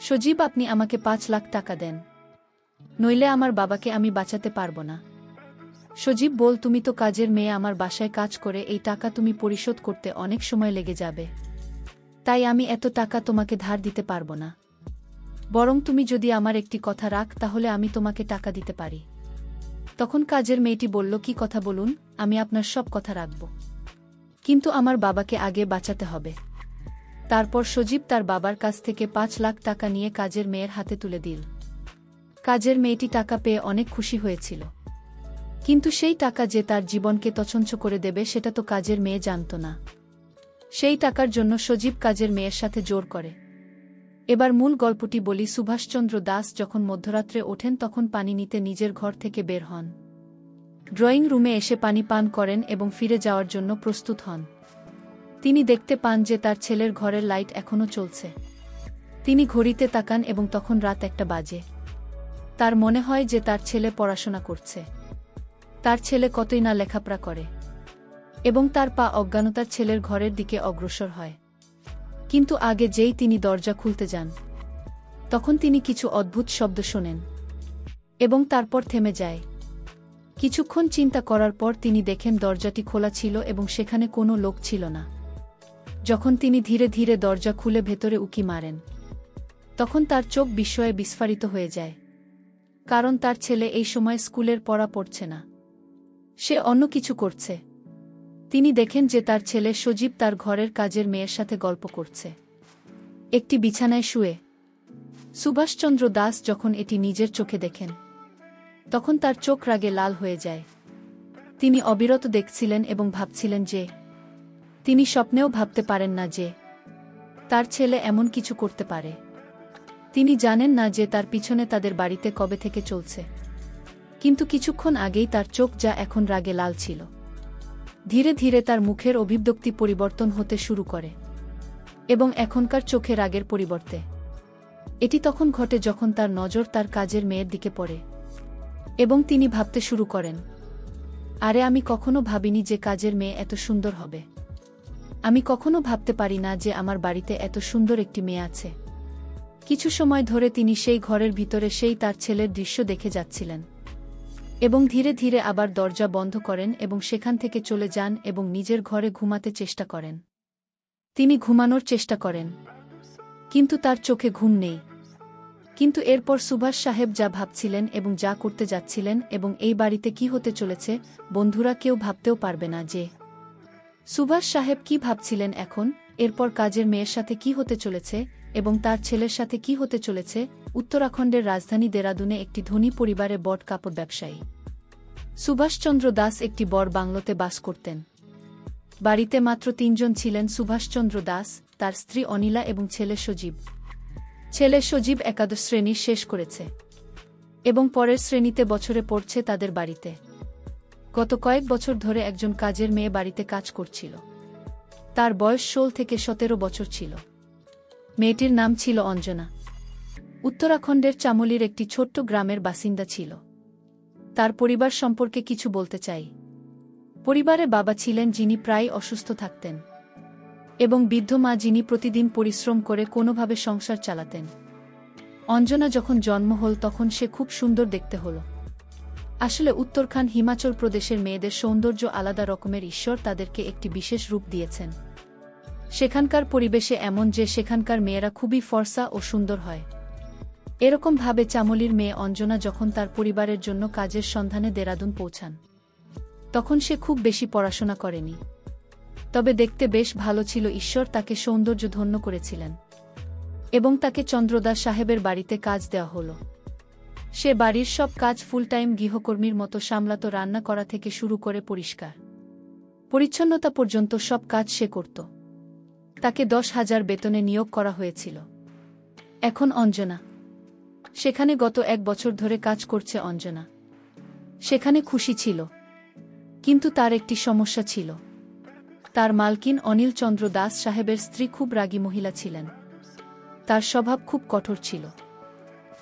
সজীব, আপনি আমাকে 5 লাখ টাকা দেন, নইলে আমার বাবাকে আমি বাঁচাতে পারবো না। সজীব বল, তুমি তো কাজের মেয়ে, আমার বাসায় কাজ করে এই টাকা তুমি পরিশোধ করতে অনেক সময় লেগে যাবে, তাই আমি এত টাকা তোমাকে ধার দিতে পারবো না। বরং তুমি যদি আমার একটি কথা রাখ তাহলে আমি তোমাকে টাকা দিতে পারি। তখন কাজের মেয়েটি বলল, কি কথা বলুন, আমি আপনার সব কথা রাখব, কিন্তু আমার বাবাকে আগে বাঁচাতে হবে। তারপর সজীব তার বাবার কাছ থেকে 5 লাখ টাকা নিয়ে কাজের মেয়ের হাতে তুলে দিল। কাজের মেয়েটি টাকা পেয়ে অনেক খুশি হয়েছিল, কিন্তু সেই টাকা যে তার জীবনকে তছনছ করে দেবে সেটা তো কাজের মেয়ে জানত না। সেই টাকার জন্য সজীব কাজের মেয়ের সাথে জোর করে। এবার মূল গল্পটি বলি। সুভাষচন্দ্র দাস যখন মধ্যরাত্রে ওঠেন তখন পানি নিতে নিজের ঘর থেকে বের হন। ড্রয়িং রুমে এসে পানি পান করেন এবং ফিরে যাওয়ার জন্য প্রস্তুত হন। তিনি দেখতে পান যে তার ছেলের ঘরের লাইট এখনও চলছে। তিনি ঘড়িতে তাকান এবং তখন রাত 1টা বাজে। তার মনে হয় যে তার ছেলে পড়াশোনা করছে। তার ছেলে কতই না লেখাপড়া করে, এবং তার পা অজ্ঞানতার ছেলের ঘরের দিকে অগ্রসর হয়। কিন্তু আগে যেই তিনি দরজা খুলতে যান, তখন তিনি কিছু অদ্ভুত শব্দ শোনেন এবং তারপর থেমে যায়। কিছুক্ষণ চিন্তা করার পর তিনি দেখেন দরজাটি খোলা ছিল এবং সেখানে কোনো লোক ছিল না। যখন তিনি ধীরে ধীরে দরজা খুলে ভেতরে উকি মারেন, তখন তার চোখ বিস্ময়ে বিস্ফারিত হয়ে যায়, কারণ তার ছেলে এই সময় স্কুলের পড়া পড়ছে না, সে অন্য কিছু করছে। তিনি দেখেন যে তার ছেলে সজীব তার ঘরের কাজের মেয়ের সাথে গল্প করছে, একটি বিছানায় শুয়ে। সুভাষচন্দ্র দাস যখন এটি নিজের চোখে দেখেন, তখন তার চোখ রাগে লাল হয়ে যায়। তিনি অবিরত দেখছিলেন এবং ভাবছিলেন যে তিনি স্বপ্নেও ভাবতে পারেন না যে তার ছেলে এমন কিছু করতে পারে। তিনি জানেন না যে তার পিছনে তাদের বাড়িতে কবে থেকে চলছে, কিন্তু কিছুক্ষণ আগেই তার চোখ যা এখন রাগে লাল ছিল, ধীরে ধীরে তার মুখের অভিব্যক্তি পরিবর্তন হতে শুরু করে, এবং এখনকার চোখে রাগের পরিবর্তে এটি তখন ঘটে যখন তার নজর তার কাজের মেয়ের দিকে পড়ে, এবং তিনি ভাবতে শুরু করেন, আরে আমি কখনো ভাবিনি যে কাজের মেয়ে এত সুন্দর হবে। আমি কখনো ভাবতে পারি না যে আমার বাড়িতে এত সুন্দর একটি মেয়ে আছে। কিছু সময় ধরে তিনি সেই ঘরের ভিতরে সেই তার ছেলের দৃশ্য দেখে যাচ্ছিলেন, এবং ধীরে ধীরে আবার দরজা বন্ধ করেন এবং সেখান থেকে চলে যান এবং নিজের ঘরে ঘুমাতে চেষ্টা করেন। তিনি ঘুমানোর চেষ্টা করেন, কিন্তু তার চোখে ঘুম নেই। কিন্তু এরপর সুভাষ সাহেব যা ভাবছিলেন এবং যা করতে যাচ্ছিলেন এবং এই বাড়িতে কি হতে চলেছে, বন্ধুরা কেউ ভাবতেও পারবে না যে সুভাষ সাহেব কি ভাবছিলেন এখন। এরপর কাজের মেয়ের সাথে কি হতে চলেছে এবং তার ছেলের সাথে কি হতে চলেছে। উত্তরাখণ্ডের রাজধানী দেরাদুনে একটি ধনী পরিবারে বট কাপড় ব্যবসায়ী সুভাষচন্দ্র দাস একটি বড় বাংলোতে বাস করতেন। বাড়িতে মাত্র 3 জন ছিলেন, সুভাষচন্দ্র দাস, তার স্ত্রী অনিলা এবং ছেলে সজীব। ছেলে সজীব একাদশ শ্রেণী শেষ করেছে এবং পরের শ্রেণীতে বছরে পড়ছে তাদের বাড়িতে। গত কয়েক বছর ধরে একজন কাজের মেয়ে বাড়িতে কাজ করছিল। তার বয়স 16 থেকে 17 বছর ছিল। মেয়েটির নাম ছিল অঞ্জনা। উত্তরাখণ্ডের চামোলির একটি ছোট্ট গ্রামের বাসিন্দা ছিল। তার পরিবার সম্পর্কে কিছু বলতে চাই। পরিবারে বাবা ছিলেন যিনি প্রায় অসুস্থ থাকতেন, এবং বৃদ্ধ মা যিনি প্রতিদিন পরিশ্রম করে কোনোভাবে সংসার চালাতেন। অঞ্জনা যখন জন্ম হল তখন সে খুব সুন্দর দেখতে হল। আসলে উত্তরাখণ্ড হিমাচল প্রদেশের মেয়েদের সৌন্দর্য আলাদা রকমের, ঈশ্বর তাদেরকে একটি বিশেষ রূপ দিয়েছেন। সেখানকার পরিবেশে এমন যে সেখানকার মেয়েরা খুবই ফর্সা ও সুন্দর হয়। এরকম ভাবে চামোলির মেয়ে অঞ্জনা যখন তার পরিবারের জন্য কাজের সন্ধানে দেরাদুন পৌঁছান, তখন সে খুব বেশি পড়াশোনা করেনি, তবে দেখতে বেশ ভালো ছিল। ঈশ্বর তাকে সৌন্দর্য ধন্য করেছিলেন, এবং তাকে চন্দ্রদাস সাহেবের বাড়িতে কাজ দেওয়া হল। সে বাড়ির সব কাজ ফুল টাইম গৃহকর্মীর মতো সামলাত, রান্না করা থেকে শুরু করে পরিষ্কার পরিচ্ছন্নতা পর্যন্ত সব কাজ সে করত। তাকে 10,000 বেতনে নিয়োগ করা হয়েছিল। এখন অঞ্জনা সেখানে গত 1 বছর ধরে কাজ করছে। অঞ্জনা সেখানে খুশি ছিল, কিন্তু তার একটি সমস্যা ছিল। তার মালকিন অনিল চন্দ্র দাস সাহেবের স্ত্রী খুব রাগী মহিলা ছিলেন। তার স্বভাব খুব কঠোর ছিল।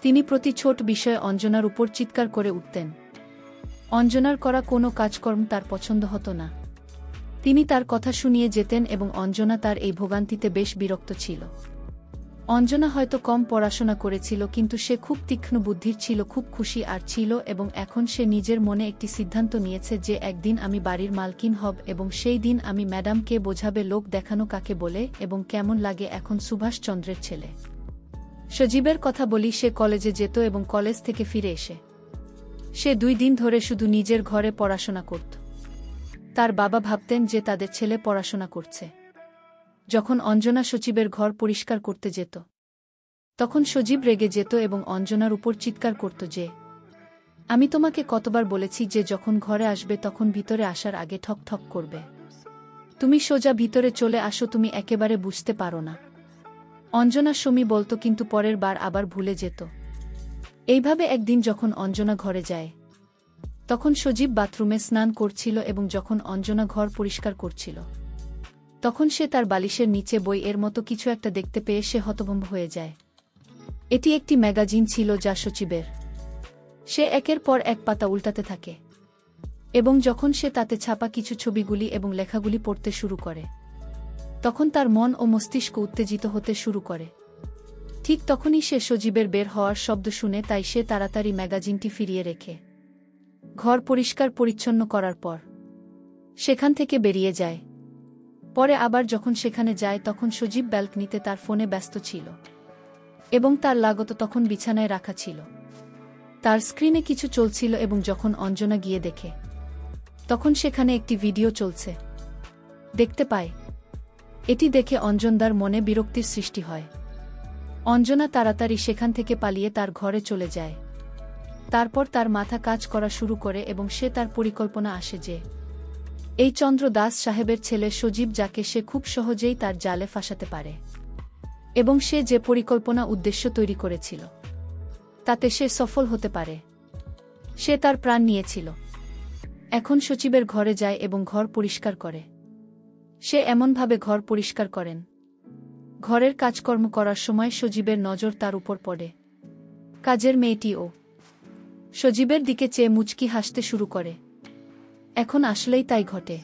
তিনি প্রতি ছোট বিষয়ে অঞ্জনার উপর চিৎকার করে উঠতেন। অঞ্জনার করা কোনো কাজকর্ম তার পছন্দ হতো না। তিনি তার কথা শুনিয়ে যেতেন এবং অঞ্জনা তার এই ভোগান্তিতে বেশ বিরক্ত ছিল। অঞ্জনা হয়তো কম পড়াশোনা করেছিল, কিন্তু সে খুব তীক্ষ্ণ বুদ্ধির ছিল, খুব খুশি আর ছিল, এবং এখন সে নিজের মনে একটি সিদ্ধান্ত নিয়েছে যে একদিন আমি বাড়ির মালকিন হব এবং সেই দিন আমি ম্যাডামকে বোঝাবে লোক দেখানো কাকে বলে এবং কেমন লাগে এখন সুভাষচন্দ্রের ছেলে। সজীবের কথা বলি, সে কলেজে যেত এবং কলেজ থেকে ফিরে এসে সে 2 দিন ধরে শুধু নিজের ঘরে পড়াশোনা করত। তার বাবা ভাবতেন যে তাদের ছেলে পড়াশোনা করছে। যখন অঞ্জনা সজীবের ঘর পরিষ্কার করতে যেত, তখন সজীব রেগে যেত এবং অঞ্জনার উপর চিৎকার করত যে, আমি তোমাকে কতবার বলেছি যে যখন ঘরে আসবে তখন ভিতরে আসার আগে ঠক ঠক করবে। তুমি সোজা ভিতরে চলে আসো, তুমি একেবারে বুঝতে পারো না। অঞ্জনা সমী বলতো, কিন্তু পরের বার আবার ভুলে যেত। এইভাবে একদিন যখন অঞ্জনা ঘরে যায়, তখন সজীব বাথরুমে স্নান করছিল এবং যখন অঞ্জনা ঘর পরিষ্কার করছিল, তখন সে তার বালিশের নিচে বই-এর মতো কিছু একটা দেখতে পেয়ে সে হতভম্ব হয়ে যায়। এটি একটি ম্যাগাজিন ছিল যা সজীবের। সে একের পর এক পাতা উল্টাতে থাকে এবং যখন সে তাতে ছাপা কিছু ছবিগুলি এবং লেখাগুলি পড়তে শুরু করে, তখন তার মন ও মস্তিষ্ক উত্তেজিত হতে শুরু করে। ঠিক তখনই সে সজীবের বের হওয়ার শব্দ শুনে, তাই সে তাড়াতাড়ি ম্যাগাজিনটি ফিরিয়ে রেখে ঘর পরিষ্কার পরিচ্ছন্ন করার পর সেখান থেকে বেরিয়ে যায়। পরে আবার যখন সেখানে যায়, তখন সজীব ব্যালকনিতে তার ফোনে ব্যস্ত ছিল এবং তার লাগত তখন বিছানায় রাখা ছিল। তার স্ক্রিনে কিছু চলছিল এবং যখন অঞ্জনা গিয়ে দেখে, তখন সেখানে একটি ভিডিও চলছে দেখতে পায়। এটি দেখে অঞ্জনদার মনে বিরক্তির সৃষ্টি হয়। অঞ্জনা তাড়াতাড়ি সেখান থেকে পালিয়ে তার ঘরে চলে যায়। তারপর তার মাথা কাজ করা শুরু করে এবং সে তার পরিকল্পনা আসে যে এই চন্দ্র দাস সাহেবের ছেলে সজীব, যাকে সে খুব সহজেই তার জালে ফাঁসাতে পারে, এবং সে যে পরিকল্পনা উদ্দেশ্য তৈরি করেছিল তাতে সে সফল হতে পারে। সে তার প্রাণ নিয়েছিল। এখন সজীবের ঘরে যায় এবং ঘর পরিষ্কার করে। সে এমনভাবে ঘর পরিষ্কার করেন, ঘরের কাজকর্ম করার সময় সজীবের নজর তার উপর পড়ে। কাজের মেয়েটিও সজীবের দিকে চেয়ে মুচকি হাসতে শুরু করে। এখন আসলেই তাই ঘটে।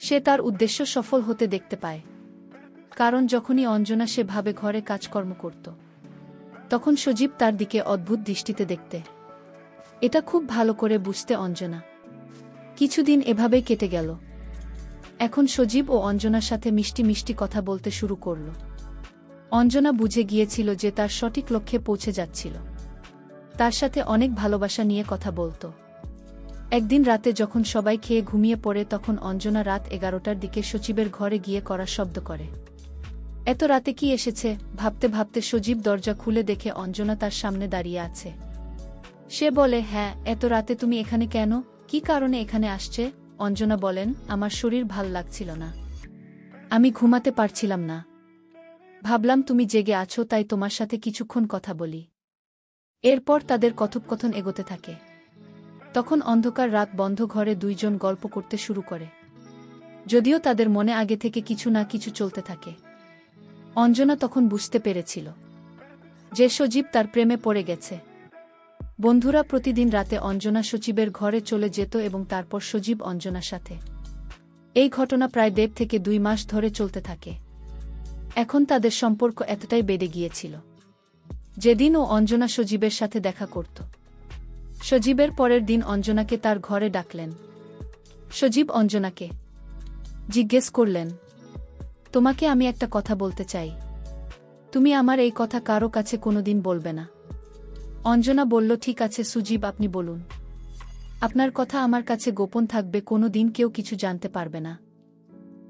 সে তার উদ্দেশ্য সফল হতে দেখতে পায়, কারণ যখনই অঞ্জনা সেভাবে ঘরে কাজকর্ম করত, তখন সজীব তার দিকে অদ্ভুত দৃষ্টিতে দেখতে। এটা খুব ভালো করে বুঝতে অঞ্জনা। কিছুদিন এভাবেই কেটে গেল। এখন সজীব ও অঞ্জনার সাথে মিষ্টি মিষ্টি কথা বলতে শুরু করল। অঞ্জনা বুঝে গিয়েছিল যে তার সঠিক লক্ষ্যে পৌঁছে যাচ্ছিল। তার সাথে অনেক ভালোবাসা নিয়ে কথা বলত। একদিন রাতে যখন সবাই খেয়ে ঘুমিয়ে পড়ে, তখন অঞ্জনা রাত 11টার দিকে সজীবের ঘরে গিয়ে কড়া শব্দ করে। এত রাতে কি এসেছে ভাবতে ভাবতে সজীব দরজা খুলে দেখে অঞ্জনা তার সামনে দাঁড়িয়ে আছে। সে বলে, হ্যাঁ, এত রাতে তুমি এখানে কেন? কি কারণে এখানে আসছে? অঞ্জনা বলেন, আমার শরীর ভাল লাগছিল না, আমি ঘুমাতে পারছিলাম না। ভাবলাম তুমি জেগে আছো, তাই তোমার সাথে কিছুক্ষণ কথা বলি। এরপর তাদের কথোপকথন এগোতে থাকে। তখন অন্ধকার রাত বন্ধ ঘরে দুইজন গল্প করতে শুরু করে, যদিও তাদের মনে আগে থেকে কিছু না কিছু চলতে থাকে। অঞ্জনা তখন বুঝতে পেরেছিল যে সজীব তার প্রেমে পড়ে গেছে। বন্ধুরা প্রতিদিন রাতে অঞ্জনা সজীবের ঘরে চলে যেত এবং তারপর সজীব অঞ্জনার সাথে। এই ঘটনা প্রায় 1.5 থেকে 2 মাস ধরে চলতে থাকে। এখন তাদের সম্পর্ক এতটাই বেড়ে গিয়েছিল, যেদিন ও অঞ্জনা সজীবের সাথে দেখা করত, সজীবের পরের দিন অঞ্জনাকে তার ঘরে ডাকলেন। সজীব অঞ্জনাকে জিজ্ঞেস করলেন, তোমাকে আমি একটা কথা বলতে চাই, তুমি আমার এই কথা কারো কাছে কোনোদিন বলবে না। অঞ্জনা বলল, ঠিক আছে সজীব, আপনি বলুন। আপনার কথা আমার কাছে গোপন থাকবে, কোনো দিন কেউ কিছু জানতে পারবে না।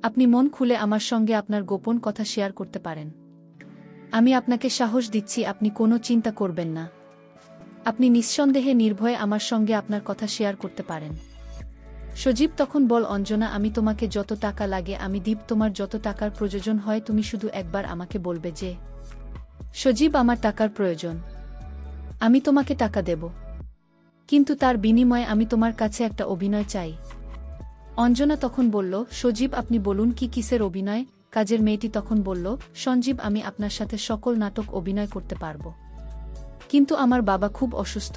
আপনি মন খুলে আমার সঙ্গে আপনার গোপন কথা শেয়ার করতে পারেন। আমি আপনাকে সাহস দিচ্ছি, আপনি কোনো চিন্তা করবেন না। আপনি নিঃসন্দেহে নির্ভয়ে আমার সঙ্গে আপনার কথা শেয়ার করতে পারেন। সজীব তখন বল, অঞ্জনা, আমি তোমাকে যত টাকা লাগে আমি দিব, তোমার যত টাকার প্রয়োজন হয় তুমি শুধু একবার আমাকে বলবে যে সজীব, আমার টাকার প্রয়োজন, আমি তোমাকে টাকা দেব, কিন্তু তার বিনিময়ে আমি তোমার কাছে একটা অভিনয় চাই। অঞ্জনা তখন বলল, সজীব, আপনি বলুন কি কিসের অভিনয়? কাজের মেয়েটি তখন বলল, সঞ্জীব, আমি আপনার সাথে সকল নাটক অভিনয় করতে পারব, কিন্তু আমার বাবা খুব অসুস্থ,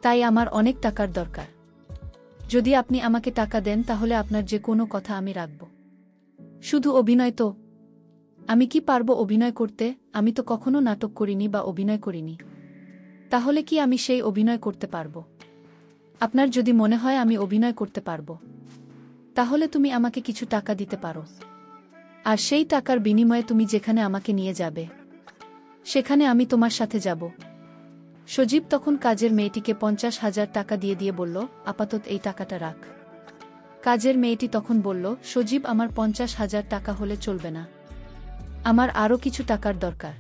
তাই আমার অনেক টাকার দরকার। যদি আপনি আমাকে টাকা দেন তাহলে আপনার যে কোনো কথা আমি রাখব। শুধু অভিনয় তো? আমি কি পারবো অভিনয় করতে? আমি তো কখনো নাটক করিনি বা অভিনয় করিনি। তাহলে কি আমি সেই অভিনয় করতে পারবো? আপনার যদি মনে হয় আমি অভিনয় করতে পারবো, তাহলে তুমি আমাকে কিছু টাকা দিতে পারো। আর সেই টাকার বিনিময়ে তুমি যেখানে আমাকে নিয়ে যাবে, সেখানে আমি তোমার সাথে যাব। সজীব তখন কাজের মেয়েটিকে 50,000 টাকা দিয়ে বলল, আপাতত এই টাকাটা রাখ। কাজের মেয়েটি তখন বলল, সজীব, আমার 50,000 টাকা হলে চলবে না, আমার আরও কিছু টাকার দরকার।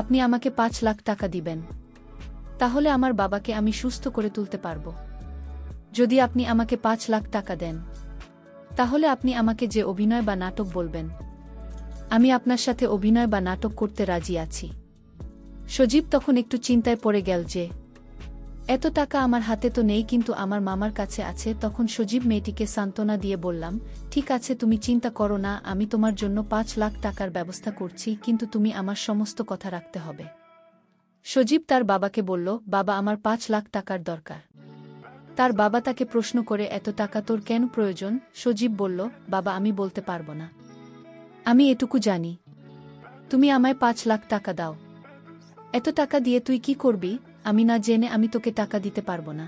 আপনি আমাকে 5 লাখ টাকা দিবেন, তাহলে আমার বাবাকে আমি সুস্থ করে তুলতে পারব। যদি আপনি আমাকে 5 লাখ টাকা দেন, তাহলে আপনি আমাকে যে অভিনয় বা নাটক বলবেন, আমি আপনার সাথে অভিনয় বা নাটক করতে রাজি আছি। সজীব তখন একটু চিন্তায় পড়ে গেল যে এত টাকা আমার হাতে তো নেই, কিন্তু আমার মামার কাছে আছে। তখন সজীব মেয়েটিকে সান্ত্বনা দিয়ে বললাম, ঠিক আছে, তুমি চিন্তা করো না, আমি তোমার জন্য 5 লাখ টাকার ব্যবস্থা করছি, কিন্তু তুমি আমার সমস্ত কথা রাখতে হবে। সজীব তার বাবাকে বলল, বাবা, আমার 5 লাখ টাকার দরকার। তার বাবা তাকে প্রশ্ন করে, এত টাকা তোর কেন প্রয়োজন? সজীব বলল, বাবা, আমি বলতে পারবো না, আমি এটুকু জানি, তুমি আমায় 5 লাখ টাকা দাও। এত টাকা দিয়ে তুই কি করবি? আমি না জেনে আমি তোকে টাকা দিতে পারবো না।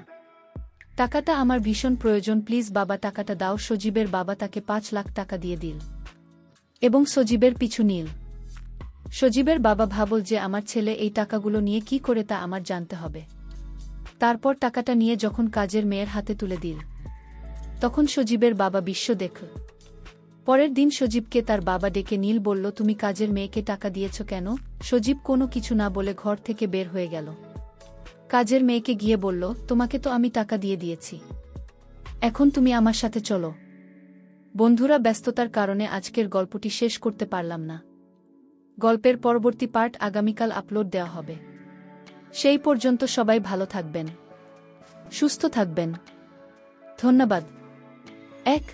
টাকাটা আমার ভীষণ প্রয়োজন, প্লিজ বাবা, টাকাটা দাও। সজীবের বাবা তাকে 5 লাখ টাকা দিয়ে দিল এবং সজীবের পিছু নিল। সজীবের বাবা ভাবল যে আমার ছেলে এই টাকাগুলো নিয়ে কি করে তা আমার জানতে হবে। তারপর টাকাটা নিয়ে যখন কাজের মেয়ের হাতে তুলে দিল, তখন সজীবের বাবা বিশ্ব দেখল। পরের দিন সজীবকে তার বাবা ডেকে নীল বলল, তুমি কাজের মেয়েকে টাকা দিয়েছ কেন? সজীব কোনো কিছু না বলে ঘর থেকে বের হয়ে গেল। কাজের মেয়েকে গিয়ে বলল, তোমাকে তো আমি টাকা দিয়েছি, এখন তুমি আমার সাথে চলো। বন্ধুরা, ব্যস্ততার কারণে আজকের গল্পটি শেষ করতে পারলাম না। গল্পের পরবর্তী পার্ট আগামীকাল আপলোড দেওয়া হবে। সেই পর্যন্ত সবাই ভালো থাকবেন, সুস্থ থাকবেন। ধন্যবাদ। 1